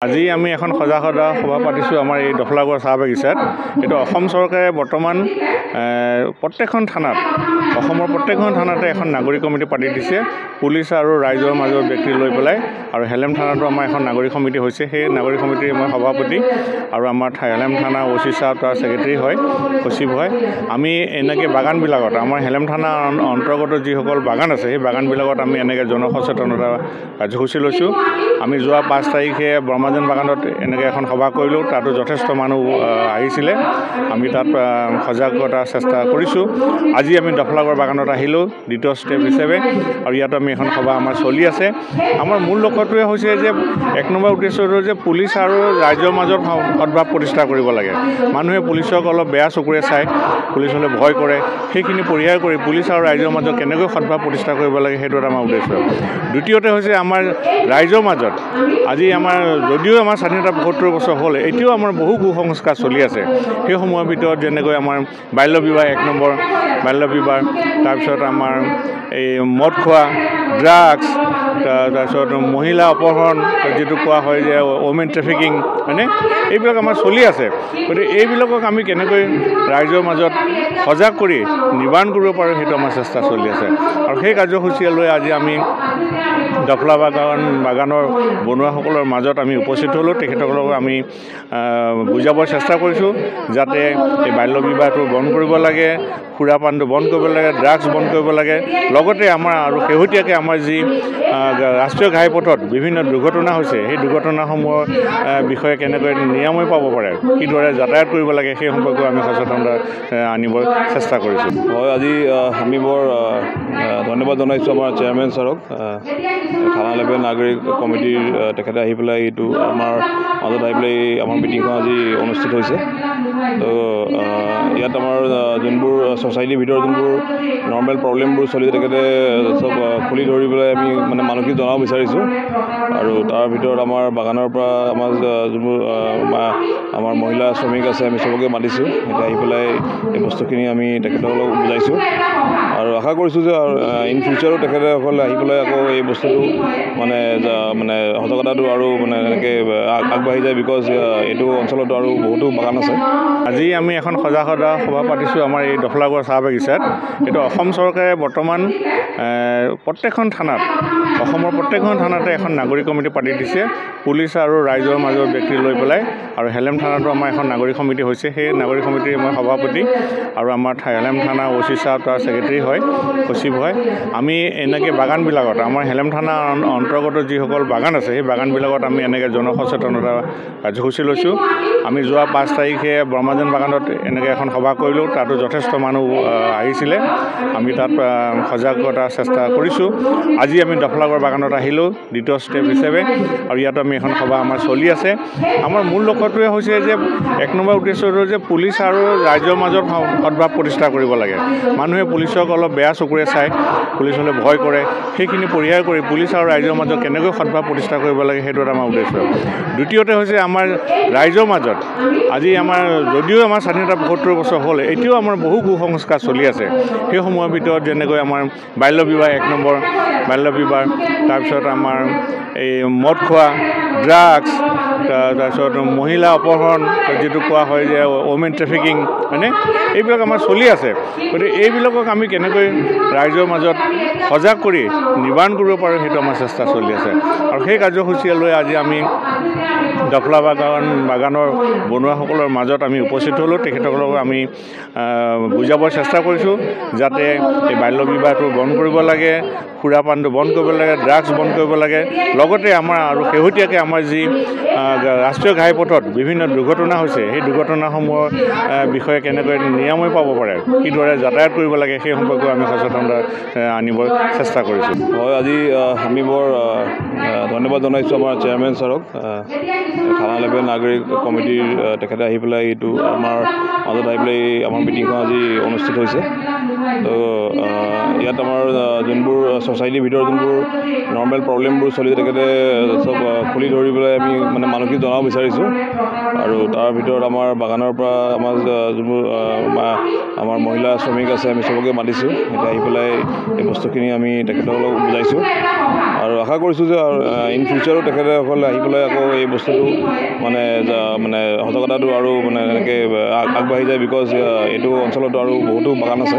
আজি আমি এখন সজাগতা সভা পাতিছোঁ আমাৰ এই দফলাগড় চাহ বাগিচাত। এইটো অসম চৰকাৰে বৰ্তমান প্ৰত্যেকখন থানাত অসমৰ প্ৰত্যেকখন থানাতে এখন নাগৰিক কমিটি পাতি দিছে পুলিচ আৰু ৰাইজৰ মাজৰ ব্যক্তি লৈ পেলাই। আৰু হেলেম থানাতো আমাৰ এখন নাগৰিক সমিতি হৈছে, সেই নাগৰিক সমিতিৰ মই সভাপতি আৰু আমাৰ হেলেম থানা অ'চি চাহ তাৰ ছেক্ৰেটাৰী হয়, সচিব হয়। আমি এনেকৈ বাগানবিলাকত আমাৰ হেলেম থানা অন্তৰ্গত যিসকল বাগান আছে সেই বাগানবিলাকত আমি এনেকৈ জনসচেতনতা কাৰ্যসূচী লৈছোঁ। আমি যোৱা 5 তাৰিখে ব্ৰহ্মাজান বাগানত এনেকৈ এখন সভা কৰিলোঁ, তাতো যথেষ্ট মানুহ আহিছিলে। আমি তাত সজাগতাৰ চেষ্টা কৰিছোঁ। আজি আমি দফলাগড় বাগানত আহিলোঁ দ্বিতীয় ষ্টেপ হিচাপে, আৰু ইয়াত আমি এখন সভা আমাৰ চলি আছে। আমাৰ মূল লক্ষ্যটোৱে হৈছে যে 1 নম্বৰ উদ্দেশ্যটো যে পুলিচ আৰু ৰাইজৰ মাজত সদ্ভাৱ প্ৰতিষ্ঠা কৰিব লাগে। মানুহে পুলিচক অলপ বেয়া চকুৰে চায়, পুলিচলৈ ভয় কৰে, সেইখিনি পৰিহাৰ কৰি পুলিচ আৰু ৰাইজৰ মাজত কেনেকৈ সদ্ভাৱ প্ৰতিষ্ঠা কৰিব লাগে সেইটো এটা আমাৰ উদ্দেশ্য। দ্বিতীয়তে হৈছে আমাৰ ৰাইজৰ মাজত আজি আমাৰ যদিও আমাৰ স্বাধীনতা 75 বছৰ হ'ল, এতিয়াও আমাৰ বহু কুসংস্কাৰ চলি আছে। সেইসমূহৰ ভিতৰত যেনেকৈ আমাৰ বাল্য বিবাহ 1 নম্বৰ বাল্য বিবাহ, তাৰপিছত আমাৰ এই মদ খোৱা, ড্ৰাগছ, তাৰপিছত মহিলা অপহৰণ যিটো কোৱা হয় যে ওমেন ট্ৰেফিকিং, হয়নে, এইবিলাক আমাৰ চলি আছে। গতিকে এইবিলাকক আমি কেনেকৈ ৰাইজৰ মাজত সজাগ কৰি নিবাৰণ কৰিব পাৰোঁ সেইটো আমাৰ চেষ্টা চলি আছে। আৰু সেই কাৰ্যসূচীয়ে লৈ আজি আমি দফলা বাগানৰ বনুৱাসকলৰ মাজত আমি উপস্থিত হ'লোঁ। তেখেতসকলক আমি বুজাবৰ চেষ্টা কৰিছোঁ যাতে এই বাল্য বিবাহটো বন্ধ কৰিব লাগে, সুৰাপানটো বন্ধ কৰিব লাগে, ড্ৰাগছ বন্ধ কৰিব লাগে। লগতে আমাৰ আৰু শেহতীয়াকৈ আমাৰ যি ৰাষ্ট্ৰীয় ঘাইপথত বিভিন্ন দুৰ্ঘটনা হৈছে, সেই দুৰ্ঘটনাসমূহৰ বিষয়ে কেনেকৈ নিৰাময় পাব পাৰে, কিদৰে যাতায়াত কৰিব লাগে, সেই সম্পৰ্কেও আমি সচেতনতা আনিবৰ চেষ্টা কৰিছোঁ। হয়, আজি আমি বৰ ধন্যবাদ জনাইছোঁ আমাৰ চেয়াৰমেন ছাৰক, থানা লেভেল নাগৰিক কমিটিৰ তেখেতে আহি পেলাই এইটো আমাৰ মাজত আহি পেলাই আমাৰ মিটিংখন আজি অনুষ্ঠিত হৈছে। তো ইয়াত আমাৰ যোনবোৰ ছ'চাইটিৰ ভিতৰত যোনবোৰ নৰ্মেল প্ৰব্লেমবোৰ চলি তেখেতে চব খুলি ধৰি পেলাই আমি মানে মানুহখিনি জনাব বিচাৰিছোঁ। আৰু তাৰ ভিতৰত আমাৰ বাগানৰ পৰা আমাৰ যোনবোৰ আমাৰ মহিলা শ্ৰমিক আছে আমি চবকে মাতিছোঁ, এতিয়া আহি পেলাই এই বস্তুখিনি আমি তেখেতসকলক বুজাইছোঁ। আৰু আশা কৰিছোঁ যে ইন ফিউচাৰো তেখেতসকলে আহি পেলাই আকৌ এই বস্তুটো মানে সজাগতাটো আৰু মানে এনেকৈ আগবাঢ়ি যায়, বিকজ এইটো অঞ্চলতো আৰু বহুতো বাগান আছে। আজি আমি এখন সজাগতা সভা পাতিছোঁ আমাৰ এই দফলাগড় চাহ বাগিচাত। এইটো অসম চৰকাৰে বৰ্তমান প্ৰত্যেকখন থানাত অসমৰ প্ৰত্যেকখন থানাতে এখন নাগৰিক কমিটি পাতি দিছে পুলিচ আৰু ৰাইজৰ মাজৰ ব্যক্তি লৈ পেলাই। আৰু হেলেম থানাতো আমাৰ এখন নাগৰিক সমিতি হৈছে, সেই নাগৰিক সমিতিৰ মই সভাপতি আৰু আমাৰ হেলেম থানা অ'চি চাহ তাৰ ছেক্ৰেটাৰী হয়, সচিব হয়। আমি এনেকৈ বাগানবিলাকত আমাৰ হেলেম থানা অন্তৰ্গত যিসকল বাগান আছে সেই বাগানবিলাকত আমি এনেকৈ জনসচেতনতা কাৰ্যসূচী লৈছোঁ। আমি যোৱা 5 তাৰিখে ব্ৰহ্মাজান বাগানত এনেকৈ এখন সভা কৰিলোঁ, তাতো যথেষ্ট মানুহ আহিছিলে। আমি তাত সজাগতাৰ চেষ্টা কৰিছোঁ। আজি আমি দফলাগড় বাগানত আহিলোঁ দ্বিতীয় ষ্টেপ হিচাপে, আৰু ইয়াত আমি এখন সভা আমাৰ চলি আছে। আমাৰ মূল লক্ষ্যটোৱে হৈছে যে 1 নম্বৰ উদ্দেশ্যটো যে পুলিচ আৰু ৰাইজৰ মাজত সদ্ভাৱ প্ৰতিষ্ঠা কৰিব লাগে। মানুহে পুলিচক অলপ বেয়া চকুৰে চায়, পুলিচলৈ ভয় কৰে, সেইখিনি পৰিহাৰ কৰি পুলিচ আৰু ৰাইজৰ মাজত কেনেকৈ সদ্ভাৱ প্ৰতিষ্ঠা কৰিব লাগে সেইটো এটা আমাৰ উদ্দেশ্য। দ্বিতীয়তে হৈছে আমাৰ ৰাইজৰ মাজত আজি আমাৰ যদিও আমাৰ স্বাধীনতা 75 বছৰ হ'ল, এতিয়াও আমাৰ বহু কুসংস্কাৰ চলি আছে। সেইসমূহৰ ভিতৰত যেনেকৈ আমাৰ বাল্য বিবাহ 1 নম্বৰ বাল্য বিবাহ, তাৰপিছত আমাৰ এই মদ খোৱা, ড্ৰাগছ, তাৰপিছত মহিলা অপহৰণ যিটো কোৱা হয় যে ওমেন ট্ৰেফিকিং, হয়নে, এইবিলাক আমাৰ চলি আছে। গতিকে এইবিলাকক আমি কেনেকৈ ৰাইজৰ মাজত সজাগ কৰি নিবাৰণ কৰিব পাৰোঁ সেইটো আমাৰ চেষ্টা চলি আছে। আৰু সেই কাৰ্যসূচীয়ে লৈ আজি আমি দফলা বাগানৰ বনুৱাসকলৰ মাজত আমি উপস্থিত হ'লোঁ। তেখেতসকলক আমি বুজাবৰ চেষ্টা কৰিছোঁ যাতে এই বাল্য বিবাহটো বন্ধ কৰিব লাগে, সুৰাপানটো বন্ধ কৰিব লাগে, ড্ৰাগছ বন্ধ কৰিব লাগে। লগতে আমাৰ আৰু শেহতীয়াকৈ আমাৰ যি ৰাষ্ট্ৰীয় ঘাইপথত বিভিন্ন দুৰ্ঘটনা হৈছে, সেই দুৰ্ঘটনাসমূহৰ বিষয়ে কেনেকৈ নিৰাময় পাব পাৰে, কিদৰে যাতায়াত কৰিব লাগে, সেই সম্পৰ্কেও আমি সচেতনতা আনিবৰ চেষ্টা কৰিছোঁ। হয়, আজি আমি বৰ ধন্যবাদ জনাইছোঁ আমাৰ চেয়াৰমেন ছাৰক, থানা লেভেল নাগৰিক কমিটিৰ তেখেতে আহি পেলাই এইটো আমাৰ মাজত আহি পেলাই আমাৰ মিটিংখন আজি অনুষ্ঠিত হৈছে। তো ইয়াত আমাৰ যোনবোৰ ছ'চাইটিৰ ভিতৰত যোনবোৰ নৰ্মেল প্ৰব্লেমবোৰ চলি তেখেতে চব খুলি ধৰি পেলাই আমি মানে মানুহখিনি জনাব বিচাৰিছোঁ। আৰু তাৰ ভিতৰত আমাৰ বাগানৰ পৰা আমাৰ যোনবোৰ আমাৰ মহিলা শ্ৰমিক আছে আমি চবকে মাতিছোঁ। এতিয়া আহি পেলাই এই বস্তুখিনি আমি তেখেতসকলক বুজাইছোঁ আৰু আশা কৰিছোঁ যে ইন ফিউচাৰো তেখেতসকলে আহি পেলাই আকৌ এই বস্তুটো মানে সজাগতাটো আৰু মানে এনেকৈ আগবাঢ়ি যায়। বিকজ এইটো অঞ্চলতো আৰু বহুতো বাগান আছে।